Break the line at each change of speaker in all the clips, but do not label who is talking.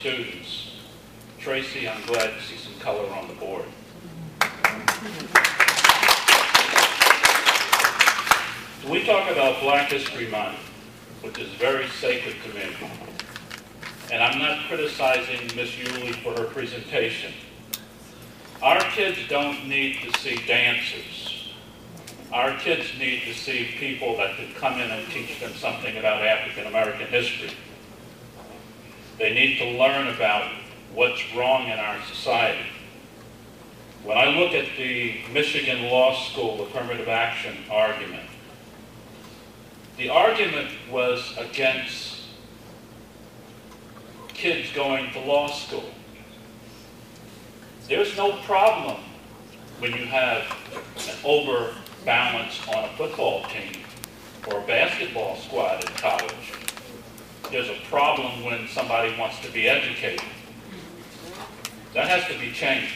Students. Tracy, I'm glad to see some color on the board. We talk about Black History Month, which is very sacred to me. And I'm not criticizing Ms. Yulee for her presentation. Our kids don't need to see dancers. Our kids need to see people that can come in and teach them something about African American history. They need to learn about what's wrong in our society. When I look at the Michigan Law School affirmative action argument, the argument was against kids going to law school. There's no problem when you have an overbalance on a football team or a basketball squad in college. There's a problem when somebody wants to be educated. That has to be changed.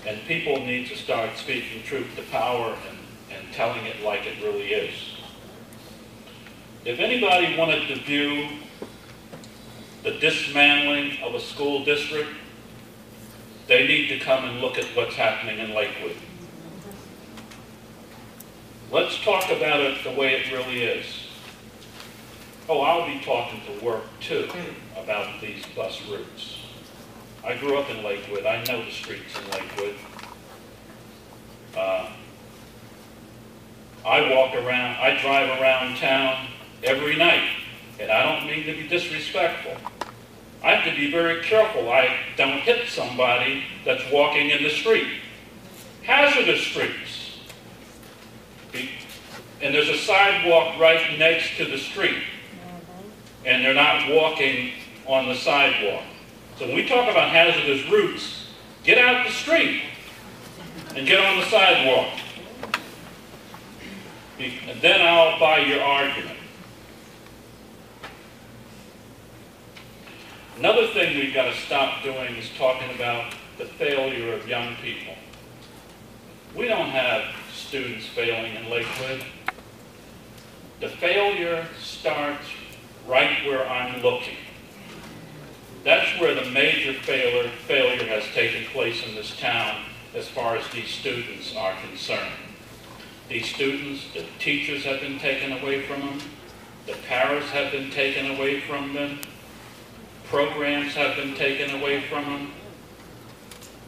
And people need to start speaking truth to power and telling it like it really is. If anybody wanted to view the dismantling of a school district, they need to come and look at what's happening in Lakewood. Let's talk about it the way it really is. Oh, I'll be talking to work too about these bus routes. I grew up in Lakewood. I know the streets in Lakewood. I drive around town every night, and I don't mean to be disrespectful. I have to be very careful I don't hit somebody that's walking in the street. Hazardous streets. And there's a sidewalk right next to the street, and they're not walking on the sidewalk. So when we talk about hazardous routes, get out the street and get on the sidewalk. And then I'll buy your argument. Another thing we've got to stop doing is talking about the failure of young people. We don't have students failing in Lakewood. The failure starts right where I'm looking. That's where the major failure has taken place in this town as far as these students are concerned. These students, the teachers have been taken away from them, the parents have been taken away from them, programs have been taken away from them,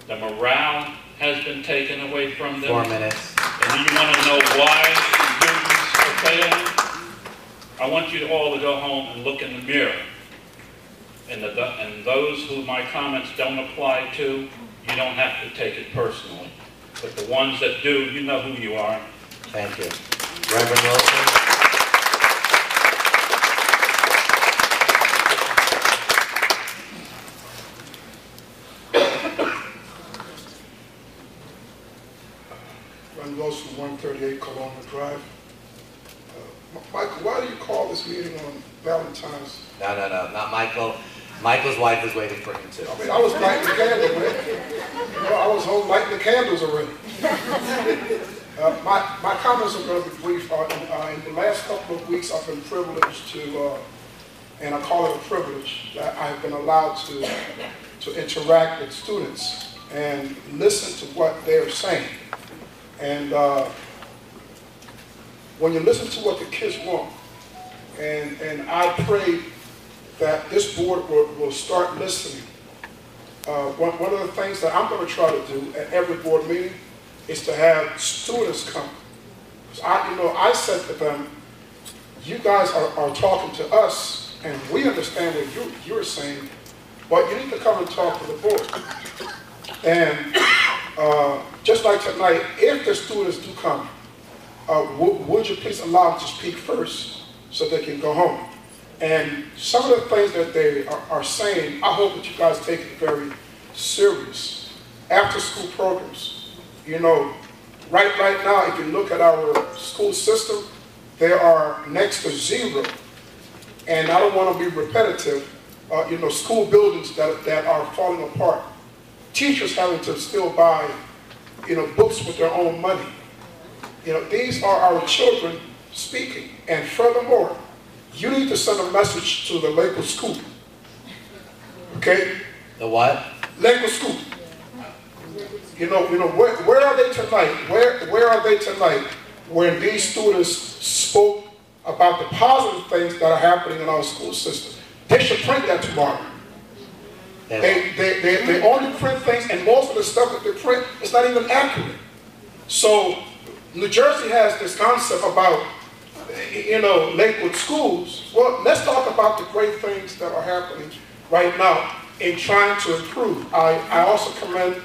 the morale has been taken away from them.
4 minutes.
And you want to know why students are failing? I want you all to go home and look in the mirror. And those who my comments don't apply to, you don't have to take it personally. But the ones that do, you know who you are.
Thank you. Reverend Wilson.
Reverend Wilson, 138 Colonial Drive. Michael, why do you call this meeting on Valentine's?
No, not Michael. Michael's wife is waiting for him too.
I mean, I was lighting the candle, man. You know, I was home lighting the candles already. My comments are going to be brief. In the last couple of weeks, I've been privileged to, and I call it a privilege, that I've been allowed to interact with students and listen to what they're saying. And when you listen to what the kids want, and I pray that this board will start listening. One of the things that I'm going to try to do at every board meeting is to have students come. I said to them, you guys are talking to us, and we understand what you're saying, but you need to come and talk to the board. And just like tonight, if the students do come, would you please allow them to speak first so they can go home? And some of the things that they are saying, I hope that you guys take it very serious. After school programs, you know, right now, if you look at our school system, there are next to zero. And I don't want to be repetitive, you know, school buildings that are falling apart. Teachers having to still buy, you know, books with their own money. You know, these are our children speaking. And furthermore, you need to send a message to the Lakewood school. Okay?
The what?
Lakewood School. Where are they tonight? Where are they tonight when these students spoke about the positive things that are happening in our school system? They should print that tomorrow. They only print things, and most of the stuff that they print is not even accurate. So New Jersey has this concept about, Lakewood schools. Well, let's talk about the great things that are happening right now in trying to improve. I also commend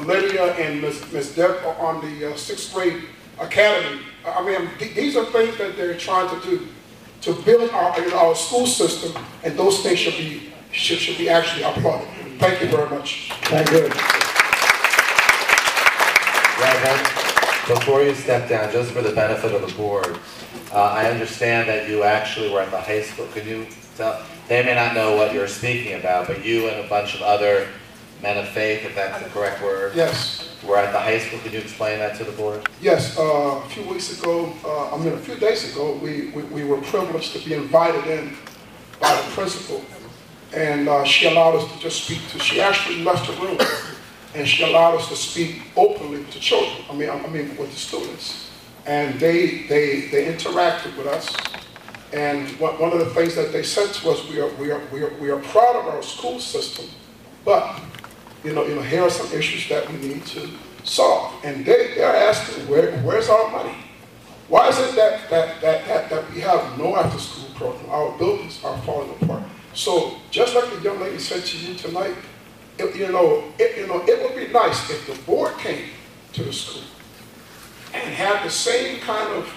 Lydia and Ms. Deb on the 6th grade academy. I mean, these are things that they're trying to do to build our school system, and those things should be actually applauded. Thank you very much.
Thank you.
Reverend, before you step down, just for the benefit of the board, I understand that you actually were at the high school. Could you tell, they may not know what you're speaking about, but you and a bunch of other men of faith, if that's the correct word,
Yes.
were at the high school. Could you explain that to the board?
Yes, a few days ago, we were privileged to be invited in by the principal, and she allowed us to just speak to, she actually left the room, and she allowed us to speak openly to children, I mean with the students. And they interacted with us, and one of the things that they said to us, we are proud of our school system, but here are some issues that we need to solve. And they're asking, where's our money? Why is it that we have no after-school program? Our buildings are falling apart. So just like the young lady said to you tonight, it would be nice if the board came to the school and had the same kind of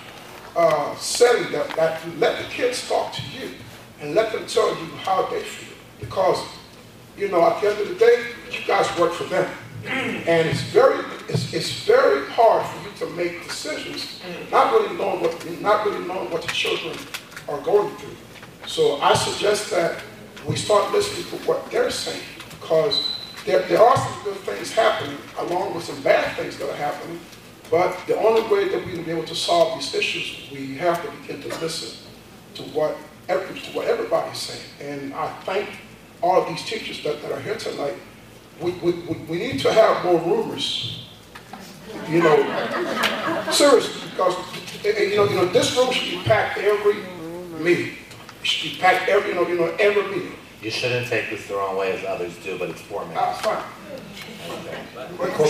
setting that let the kids talk to you and let them tell you how they feel. Because at the end of the day, you guys work for them. And it's very hard for you to make decisions, not really knowing what the children are going through. So I suggest that we start listening to what they're saying, because there are some good things happening along with some bad things that are happening. But the only way that we will be able to solve these issues, we have to begin to listen to what everybody's saying. And I thank all of these teachers that are here tonight. We need to have more rumors, seriously, because this room should be packed every meeting. It should be packed every meeting.
You shouldn't take this the wrong way as others do, but it's 4 minutes.
That's fine.
Okay.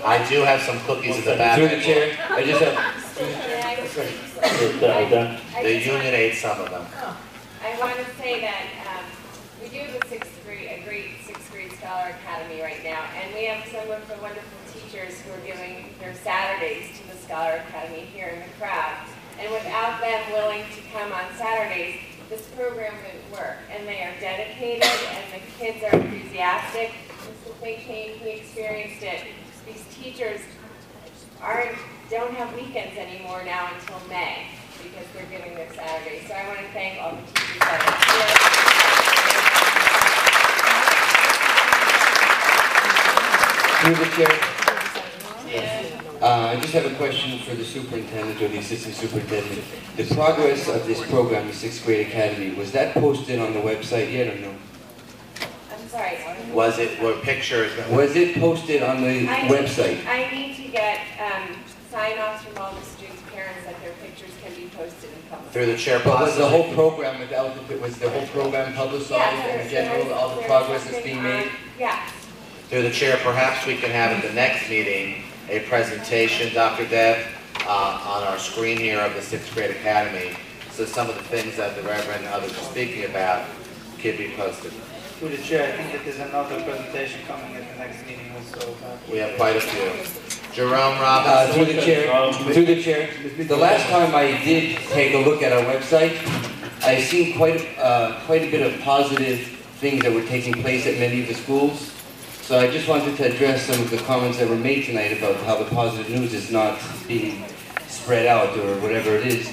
I do have some cookies in the back.
Through the chair, I just have...
The union ate some of them.
I want to say that we do have a great 6th grade Scholar Academy right now, and we have some of the wonderful teachers who are giving their Saturdays to the Scholar Academy here in the crowd. And without them willing to come on Saturdays, this program wouldn't work. And they are dedicated, and the kids are enthusiastic. It's a big change. We experienced it. These teachers don't have weekends anymore now until May, because they're giving their Saturdays. So I want to thank all the teachers that are here.
Through the chair. I just have a question for the superintendent or the assistant superintendent. The progress of this program, the 6th grade academy, was that posted on the website yet or no?
I'm sorry.
Were pictures?
Was it posted on the website?
I need to get sign-offs from all the students' parents that their pictures can be posted in public.
Through the chair,
But was the
possibly?
whole program publicized in general, all the progress that's being made?
Yes.
Through the chair, perhaps we can have at the next meeting a presentation, Dr. Deb, on our screen here of the 6th grade academy, so some of the things that the Reverend and others are speaking about can be posted.
Through the chair, I think that there's another presentation coming at the next meeting also.
We have quite a few. Jerome Robinson.
Through the chair. The last time I did take a look at our website, I seen quite a bit of positive things that were taking place at many of the schools. So I just wanted to address some of the comments that were made tonight about how the positive news is not being spread out or whatever it is.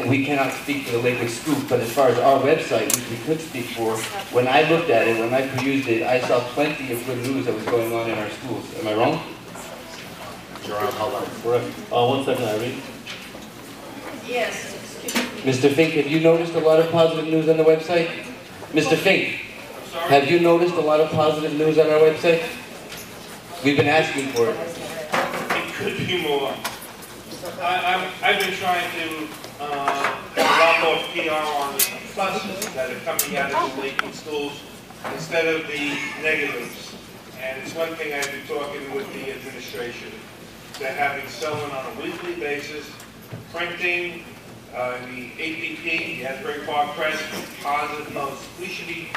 We cannot speak for the Lakewood Scoop, but as far as our website, which we could speak for, when I looked at it, when I perused it, I saw plenty of good news that was going on in our schools. Am I wrong?
Jerome, hold on.
Correct. 1 second, Irene.
Yes, excuse me.
Mr. Fink, have you noticed a lot of positive news on the website? Mr. Fink, have you noticed a lot of positive news on our website? We've been asking for it.
It could be more. I've been trying to have a lot more PR on the pluses that are coming out of the Lakewood schools instead of the negatives. And it's one thing I've been talking with the administration. They're having someone on a weekly basis, printing, the APP, the Asbury Park Press, positive notes. We should be,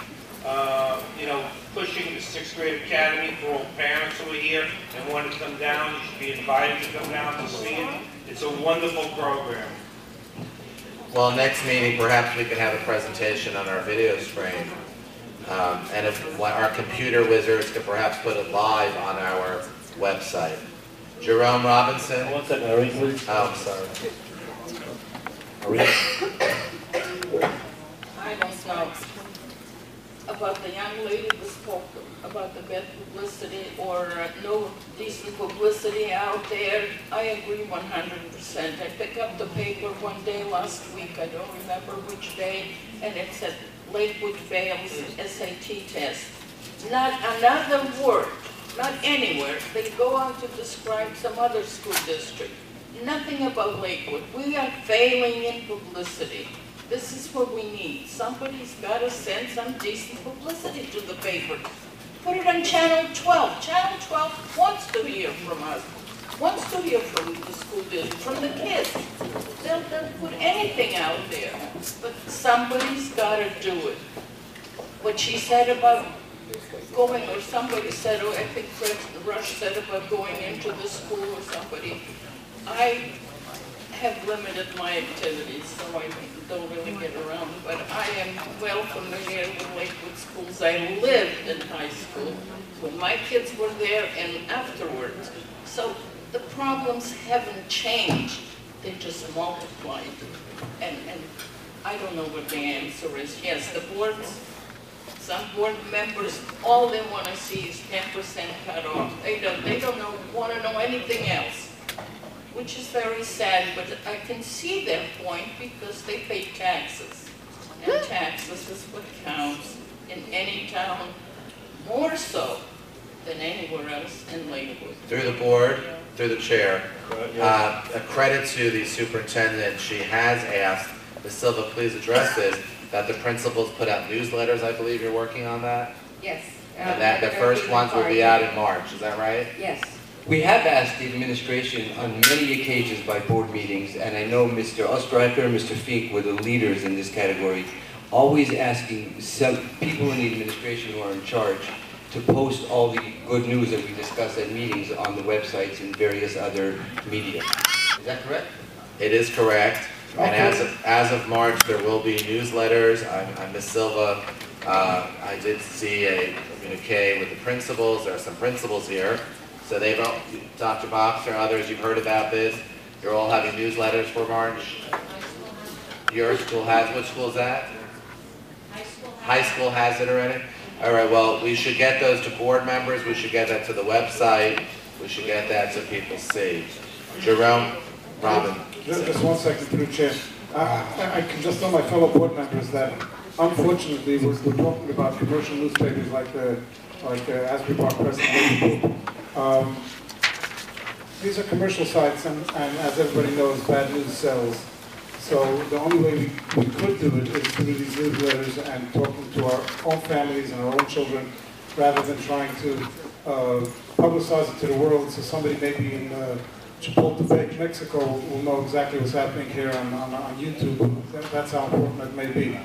pushing the 6th grade academy for all parents who are here and want to come down. You should be invited to come down to see it. It's a wonderful program.
Well, next meeting, perhaps we can have a presentation on our video screen. And if our computer wizards could perhaps put it live on our website. Jerome Robinson.
One second, Marie, please.
Oh, I'm sorry.
I don't know about the young lady who spoke about the bad publicity or no decent publicity out there. I agree 100%. I picked up the paper one day last week, I don't remember which day, and it said Lakewood fails SAT test. Not another word, not anywhere. They go on to describe some other school district. Nothing about Lakewood. We are failing in publicity. This is what we need. Somebody's got to send some decent publicity to the paper. Put it on Channel 12. Channel 12 wants to hear from us, wants to hear from the school district, from the kids. They'll put anything out there, but somebody's got to do it. What she said about going, or somebody said, oh, I think Fred Rush said about going into the school or somebody. I have limited my activities, so I don't really get around, but I am well familiar with Lakewood schools. I lived in high school when my kids were there and afterwards. So the problems haven't changed, they just multiplied. And I don't know what the answer is. Yes, the boards, some board members, all they want to see is 10% cut off. They don't want to know anything else, which is very sad, but I can see their point because they pay taxes. And taxes is what counts in any town, more so than anywhere else in Lakewood.
Through the board, through the chair, a credit to the superintendent. She has asked, Ms. Silva, please address this, that the principals put out newsletters. I believe you're working on that?
Yes.
And that the first ones will be out in March, is that right?
Yes.
We have asked the administration on many occasions by board meetings, and I know Mr. Ostraker and Mr. Fink were the leaders in this category, always asking some people in the administration who are in charge to post all the good news that we discuss at meetings on the websites and various other media. Is that correct?
It is correct. And as of March, there will be newsletters. I'm Ms. Silva. I did see a communique with the principals. There are some principals here. So they've, Dr. Boxer, others, you've heard about this. You're all having newsletters for March. Your school has, which school is that? High school has it already? All right, well, we should get those to board members. We should get that to the website. We should get that so people see. Jerome, Robin.
Just 1 second, through the chair. I can just tell my fellow board members that, unfortunately, we're talking about commercial newspapers like Asbury Park Press and Lakewood. These are commercial sites, and as everybody knows, bad news sells. So the only way we could do it is through these newsletters and talking to our own families and our own children, rather than trying to publicize it to the world, so somebody maybe in Chipotle, Mexico will know exactly what's happening here on YouTube. That's how important it may be.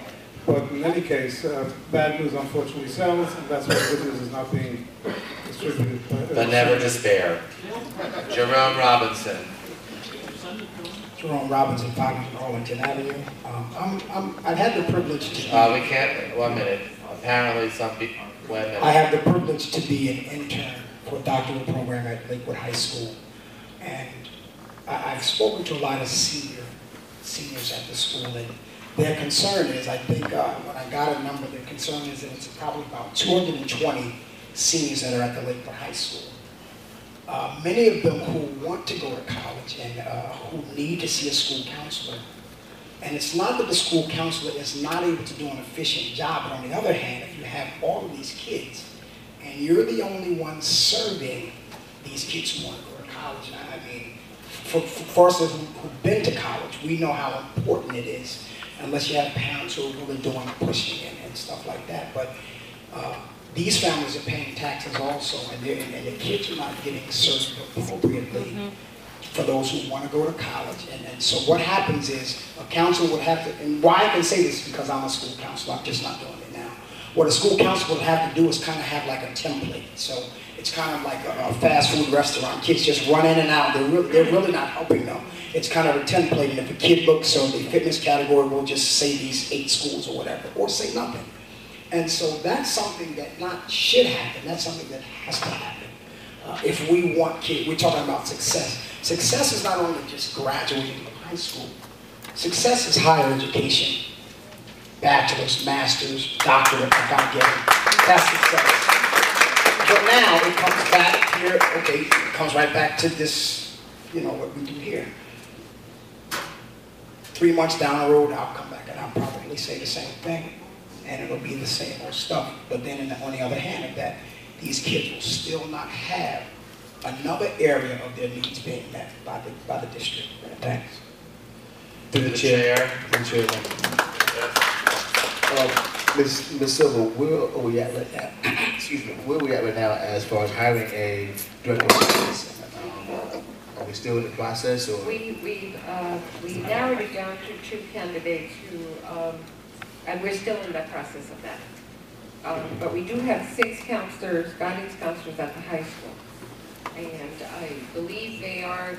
But in any case, bad news unfortunately sells, and that's why good news is not being distributed.
But never despair. Jerome Robinson.
Jerome Robinson, 500 Arlington Avenue. I've had the privilege to...
We can't, 1 minute. Apparently some people, wait a minute.
I have the privilege to be an intern for a doctoral program at Lakewood High School. And I've spoken to a lot of seniors at the school, and their concern is, I think when I got a number, their concern is that it's probably about 220 seniors that are at the Lakewood High School. Many of them who want to go to college and who need to see a school counselor And it's not that the school counselor is not able to do an efficient job, but on the other hand, if you have all of these kids, and you're the only one serving these kids who want to go to college, I mean, for us who've been to college, we know how important it is, unless you have parents who are really doing pushing and stuff like that. But these families are paying taxes also, and the kids are not getting served appropriately for those who want to go to college. And so what happens is a counselor would have to, and why I can say this is because I'm a school counselor, I'm just not doing it now. What a school counselor would have to do is kind of have like a template. So it's kind of like a fast food restaurant. Kids just run in and out. They're really not helping them. It's kind of a template, and if a kid looks, so the fitness category will just say these 8 schools or whatever, or say nothing. And so that's something that not should happen, that's something that has to happen. If we want kids, we're talking about success. Success is not only just graduating from high school. Success is higher education, bachelor's, master's, doctorate, if I get it. That's success. But now it comes back here, okay, it comes right back to this, you know, what we do here. 3 months down the road, I'll come back and I'll probably say the same thing. And it'll be the same old stuff. But then on the other hand of that, these kids will still not have another area of their needs being met by the district. Thanks.
Through the chair.
Ms. Silver, where are we at right now? Excuse me. Where are we at right now as far as hiring a director of service? Are we still in the process, or?
We narrowed it down to 2 candidates who, and we're still in the process of that. But we do have 6 counselors, guidance counselors at the high school. And I believe they are,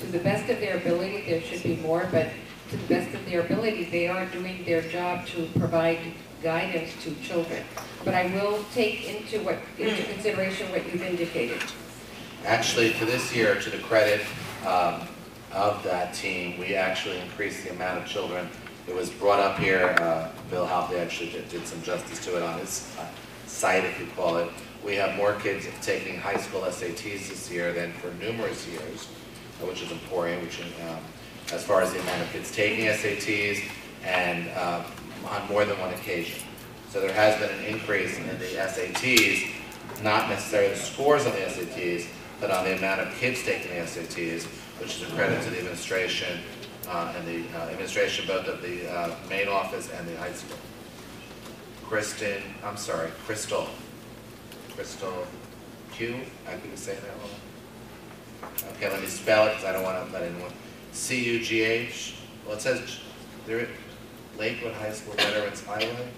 to the best of their ability, there should be more, but to the best of their ability, they are doing their job to provide guidance to children. But I will take into consideration what you've indicated.
Actually, to this year, to the credit of that team, we actually increased the amount of children. It was brought up here, Bill Halfley actually did some justice to it on his site, if you call it. We have more kids taking high school SATs this year than for numerous years, which is important, as far as the amount of kids taking SATs and on more than one occasion. So there has been an increase in the SATs, not necessarily the scores on the SATs, but on the amount of kids taking the SATs, which is a credit to the administration and the administration both of the main office and the high school. Crystal Q, I couldn't say that one. Okay, let me spell it because I don't want to let anyone. C-U-G-H, well it says Lakewood High School Veterans Highway.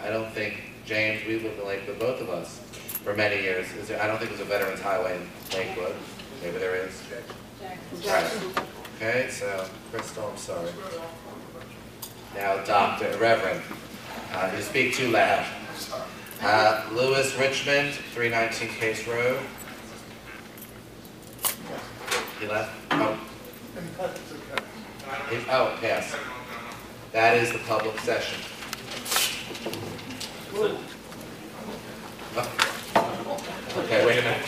I don't think, James, we lived in Lakewood, both of us, for many years. I don't think there's a Veterans Highway in Lakewood. Maybe there is. Right. Okay, so, Crystal, I'm sorry. Now, Reverend, you speak too loud. Lewis Richmond, 319 Case Road. He left? Oh. Oh, yes. That is the public session. Okay, wait a minute.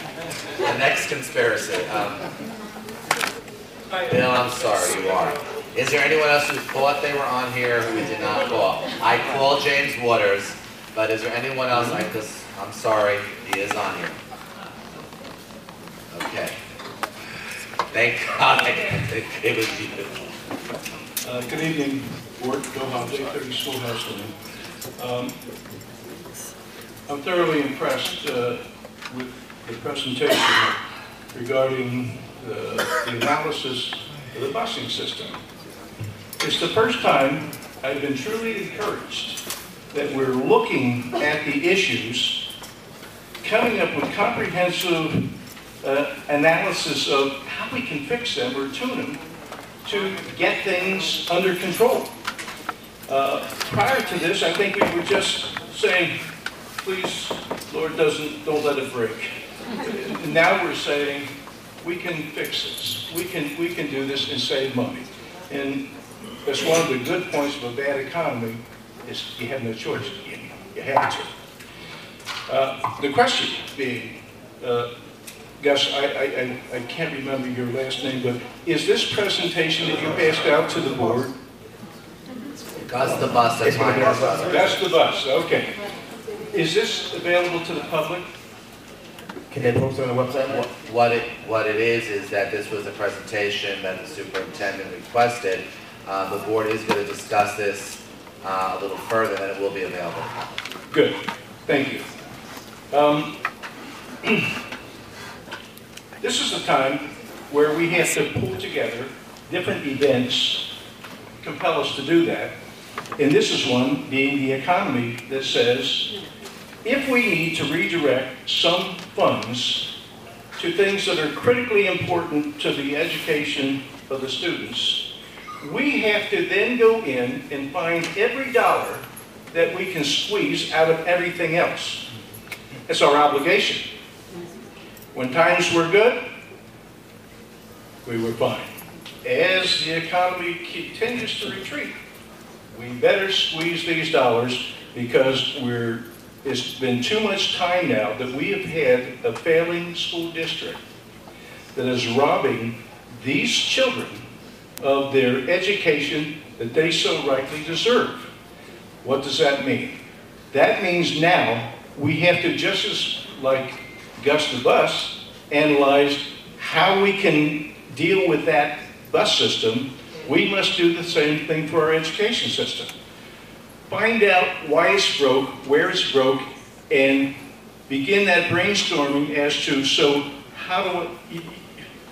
The next conspiracy. Bill, I'm sorry, you are. Is there anyone else who thought they were on here who we did not call? I called James Waters, but is there anyone else? I'm sorry, he is on here. Okay. Thank God it was you.
Good evening, Board. Bill Hobley, 30 Schoolhouse Lane. I'm thoroughly impressed with the presentation regarding the analysis of the busing system. It's the first time I've been truly encouraged that we're looking at the issues, coming up with comprehensive analysis of how we can fix them or tune them to get things under control. Prior to this, I think we were just saying, please, Lord, don't let it break. Now we're saying, we can fix this. We can do this and save money. And that's one of the good points of a bad economy is you have no choice. You have to. The question being, Gus, I can't remember your last name, but is this presentation that you passed out to the board?
Gus the Bus, that's my brother.
Gus the Bus, okay. Is this available to the public?
Can they post it on the website?
What it is that this was a presentation that the superintendent requested. The board is going to discuss this a little further, and it will be available.
Good, thank you. This is a time where we have to pull together different events, compel us to do that. And this is one, being the economy, that says, if we need to redirect some funds to things that are critically important to the education of the students, we have to then go in and find every dollar that we can squeeze out of everything else. It's our obligation. When times were good, we were fine. As the economy continues to retreat, we better squeeze these dollars, because it's been too much time now that we have had a failing school district that is robbing these children of their education that they so rightly deserve. What does that mean? That means now we have to, just as like Gus the Bus, analyze how we can deal with that bus system. We must do the same thing for our education system. Find out why it's broke, where it's broke, and begin that brainstorming as to, so how do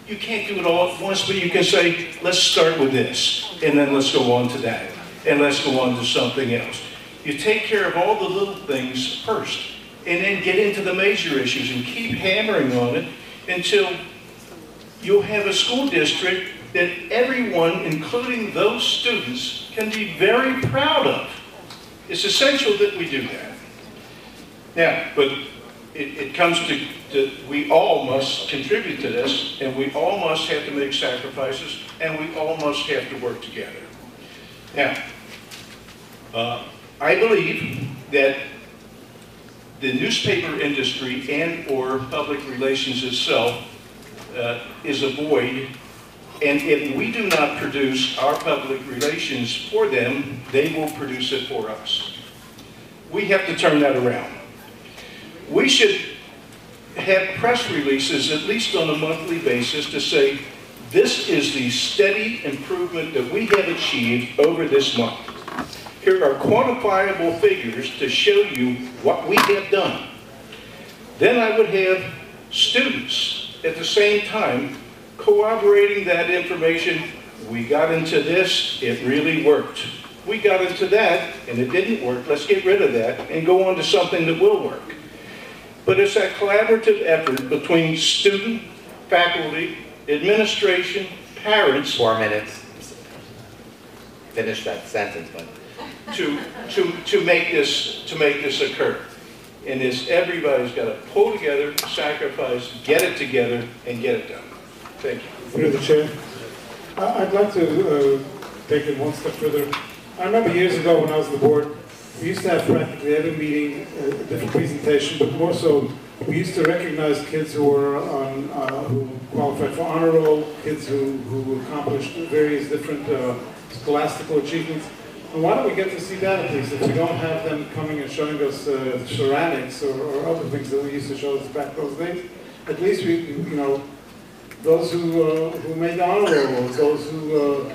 you can't do it all at once, but you can say, let's start with this, and then let's go on to that, and let's go on to something else. You take care of all the little things first, and then get into the major issues and keep hammering on it until you'll have a school district that everyone, including those students, can be very proud of. It's essential that we do that. Now, but it comes to we all must contribute to this, and we all must have to make sacrifices, and we all must have to work together. Now, I believe that the newspaper industry and or public relations itself is a void, and if we do not produce our public relations for them, they will produce it for us. We have to turn that around. We should have press releases, at least on a monthly basis, to say, this is the steady improvement that we have achieved over this month. Here are quantifiable figures to show you what we have done. Then I would have students at the same time corroborating that information. We got into this, it really worked. We got into that, and it didn't work. Let's get rid of that and go on to something that will work. But it's that collaborative effort between student, faculty, administration, parents.
4 minutes. Finish that sentence, but.
To make this occur. And everybody's got to pull together, sacrifice, get it together, and get it done. Thank you.
Through the chair, I'd like to take it one step further. I remember years ago when I was on the board, we used to have practically every meeting a different presentation, but more so, we used to recognize kids who were who qualified for honor roll, kids who accomplished various different scholastical achievements. And why don't we get to see that at least, if we don't have them coming and showing us ceramics or other things that we used to show us back those days? At least we, you know, those who made the honor roll, those who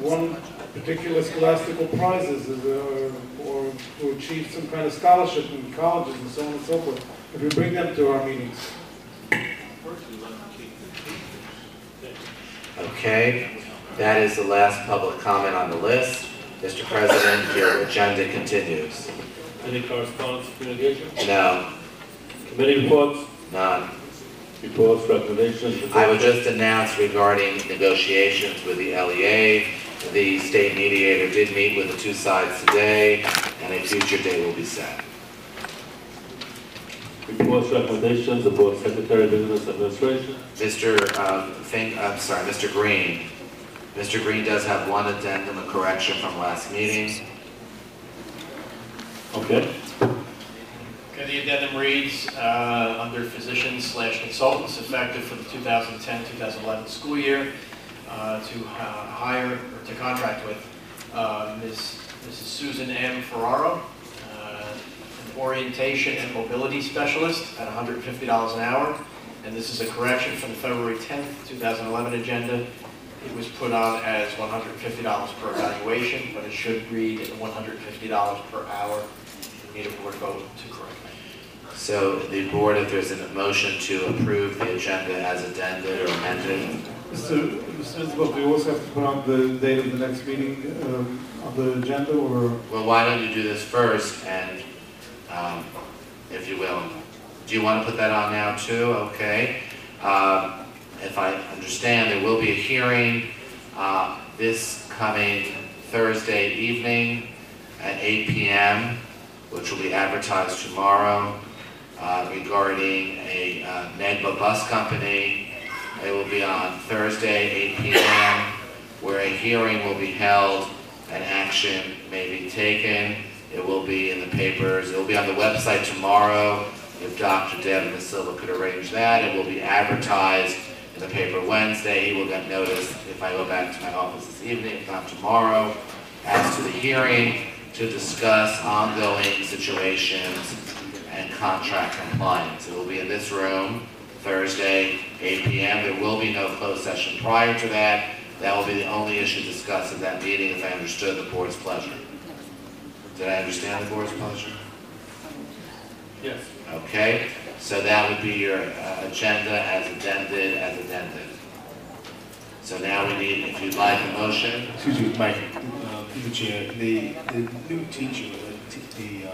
won particular scholastical prizes, or who achieved some kind of scholarship in colleges and so on and so forth. If we bring them to our meetings.
Okay, that is the last public comment on the list. Mr. President, your agenda continues.
Any correspondence, communication?
No.
Committee reports?
None.
Reports, recommendations?
I would just announce regarding negotiations with the LEA, the state mediator did meet with the two sides today, and a future date will be set.
Reports, recommendations, the Board Secretary, Business Administration?
Mr. Green. Mr. Green does have one addendum, a correction from last meeting.
Okay.
Okay. the addendum reads, under physicians/consultants, effective for the 2010-2011 school year, to hire or to contract with Mrs. Susan M. Ferraro, an orientation and mobility specialist at $150 an hour. And this is a correction from the February 10th, 2011 agenda. It was put on as $150 per evaluation, but it should read $150 per hour. We need a board vote to correct that.
So the board, if there's a motion to approve the agenda as addended or amended.
Mr. Isabel, do you also have to put on the date of the next meeting on the agenda, or?
Well, why don't you do this first, and if you will. Do you want to put that on now too? Okay. If I understand, there will be a hearing this coming Thursday evening at 8 p.m., which will be advertised tomorrow, regarding a Negba bus company. It will be on Thursday, 8 p.m., where a hearing will be held and action may be taken. It will be in the papers. It will be on the website tomorrow. If Dr. Deb and Silva could arrange that, it will be advertised in the paper Wednesday. He will get notice if I go back to my office this evening, if not tomorrow, as to the hearing to discuss ongoing situations and contract compliance. It will be in this room Thursday, 8 p.m. There will be no closed session prior to that. That will be the only issue discussed at that meeting, if I understood the board's pleasure. Did I understand the board's pleasure?
Yes.
Okay, so that would be your agenda as addended. So now we need, if you'd like a motion.
Excuse me, Mike, through the chair, the new teacher, the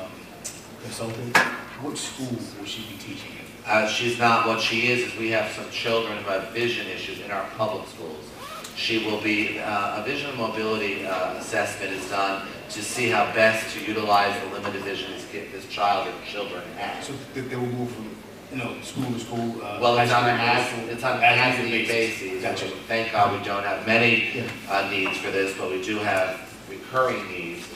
consultant, what school will she be teaching in?
She's not. What she is we have some children who have vision issues in our public schools. She will be, a vision and mobility assessment is done to see how best to utilize the limited vision this child or children have.
So they will move from, school to school?
Well, it's on an as-needed basis.
Gotcha.
Thank God we don't have many needs for this, but we do have recurring needs.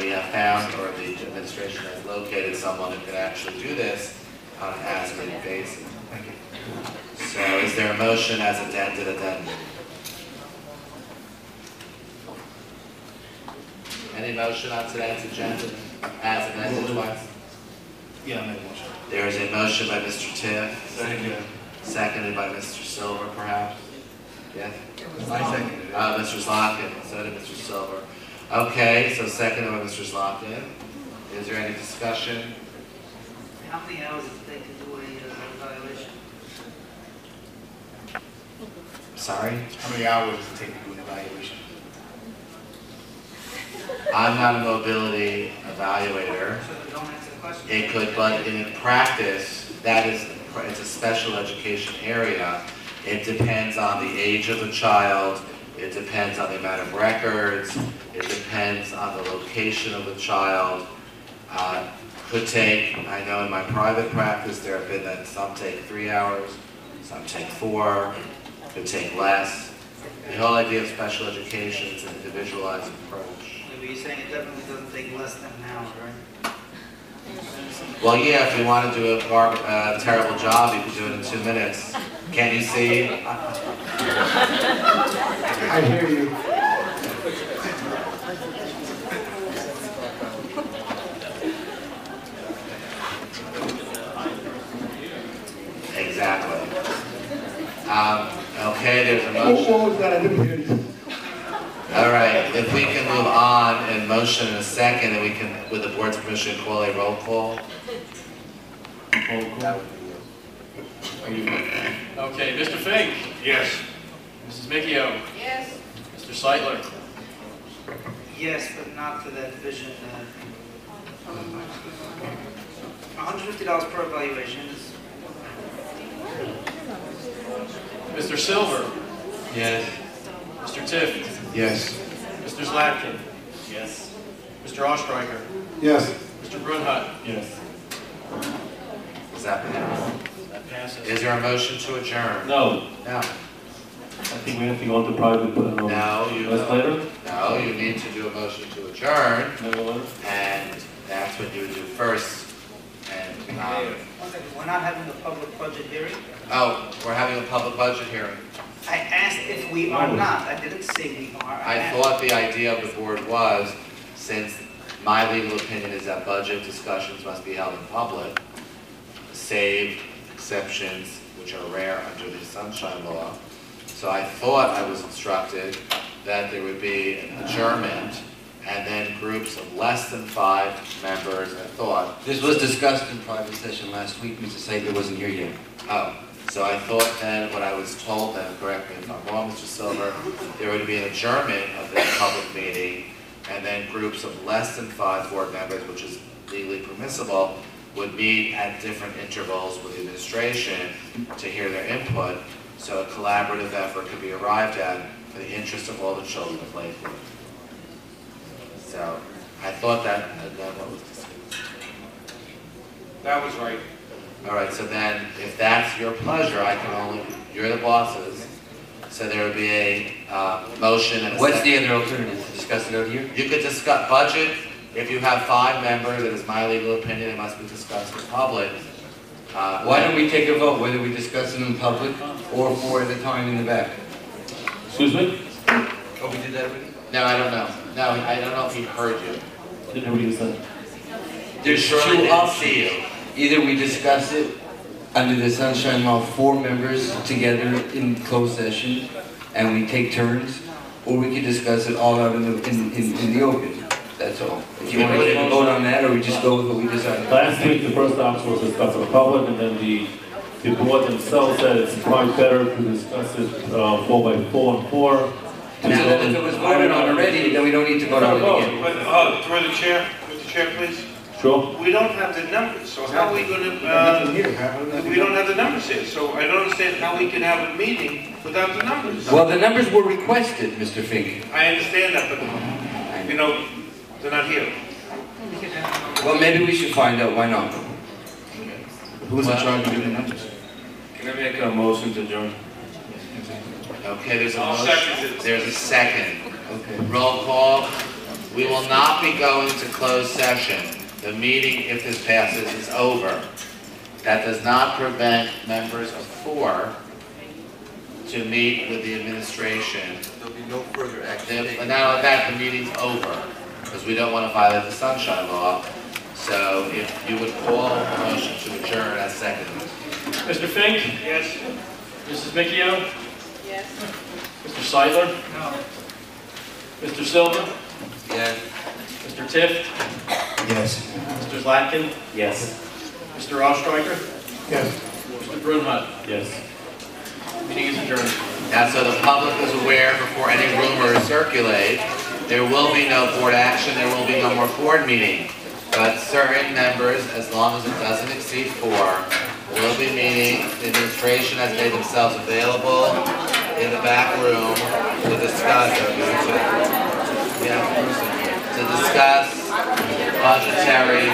We have found, or the administration has located someone who can actually do this on an as-needed basis.
Thank you.
So is there a motion as addended? Any motion on today's agenda as amended twice?
Yeah, I made a motion.
There is a motion by Mr. Tiff. Seconded by Mr. Silver, perhaps? Yes?
I seconded it.
Mr. Slotkin, so did Mr. Silver. Okay, so seconded by Mr. Slotkin. Is there any discussion?
How many hours does it take to do a evaluation?
Sorry?
How many hours does it take to do an evaluation?
I'm not a mobility evaluator.
So you don't answer the question?
It could, but in practice, it's a special education area. It depends on the age of the child. It depends on the amount of records. It depends on the location of the child. Could take, I know in my private practice, there have been that some take 3 hours, some take 4, could take less. The whole idea of special education is an individualized approach.
But you're saying it definitely doesn't take less than an hour, right?
Well, yeah, if you want to do a terrible job, you could do it in 2 minutes. Can't you see?
I hear you.
Exactly. Okay, there's a motion.
What was that? I didn't hear you.
All right, if we can move on and motion in a second, and we can, with the board's permission, call a roll call.
Okay, Mr. Fink?
Yes.
Mrs. Micchio?
Yes.
Mr. Seitler?
Yes, but not for that vision. $150 per evaluation is.
Mr. Silver?
Yes.
Mr. Tift?
Yes.
Mr. Zlatkin? Yes. Mr. Ostreicher?
Yes.
Mr. Brunhut?
Yes.
Is that passed?
That passes.
Is there a motion to adjourn?
No.
No.
I think we have to go into private.
No, No, you need to do a motion to adjourn,
No.
and that's what you would do first. And
We're not having a public budget hearing?
Oh, we're having a public budget hearing.
I asked if we are not. I didn't say we are.
I thought the idea of the board was, since my legal opinion is that budget discussions must be held in public, save exceptions, which are rare under the Sunshine Law. So I thought I was instructed that there would be an adjournment and then groups of less than 5 members. I thought
This was discussed in private session last week. Mr. Seidler wasn't here yet.
Oh, so I thought then, what I was told then, correct me if I'm wrong, Mr. Silver, there would be an adjournment of this public meeting, and then groups of less than 5 board members, which is legally permissible, would meet at different intervals with the administration to hear their input, so a collaborative effort could be arrived at for the interest of all the children of Lakewood. So, I thought that what was discussed.
That was right.
All right, so then, if that's your pleasure, I can only, you're the bosses, so there would be a motion and a
What's
second.
the other alternative? To discuss it out here?
You could discuss budget. If you have 5 members, it is my legal opinion, it must be discussed in public.
Why don't we take a vote, whether we discuss it in public or 4 at a time in the back?
Excuse me?
Oh, we did that already?
No, I don't know. No, I don't know if he heard you.
Didn't hear what you said.
There's
Sure, I
2
didn't
options.
see you.
Either we discuss it under the Sunshine Law, 4 members together in closed session, and we take turns, or we could discuss it all out in the open. That's all. If you want to vote on that, or we just go with what we decided.
Last week, the first option was discussed in public, and then the board themselves said it's probably better to discuss it 4 by 4 and 4.
And so then if it was voted on already, then we don't need to vote on it again.
But, through the chair, please.
Sure.
We don't have the numbers, so how are we going to, we don't have the numbers here, so I don't understand how we can have a meeting without the numbers.
Well, the numbers were requested, Mr. Fink.
I understand that, but, you know, they're not here.
Well, maybe we should find out why not.
Who's in charge of doing the numbers?
Can I make a motion to adjourn?
Okay, there's a
I'll
motion.
second it.
There's a second.
Okay.
Roll call. We will not be going to closed session. The meeting, if this passes, is over. That does not prevent members of 4 to meet with the administration.
There'll be no further action.
And not only that, the meeting's over, because we don't want to violate the Sunshine Law. So if you would call a motion to adjourn as seconded.
Mr. Fink?
Yes?
Mrs. Micchio?
Yes.
Mr. Seidler?
No.
Mr. Silver?
Yes.
Mr. Tift?
Yes.
Mr. Zlatkin?
Yes.
Mr. Oestreicher?
Yes.
Mr. Brunhut?
Yes.
Meeting is adjourned.
Now, so the public is aware before any rumors circulate, there will be no board action, there will be no more board meeting. But certain members, as long as it doesn't exceed 4, will be meeting. The administration has made themselves available in the back room to discuss, to discuss budgetary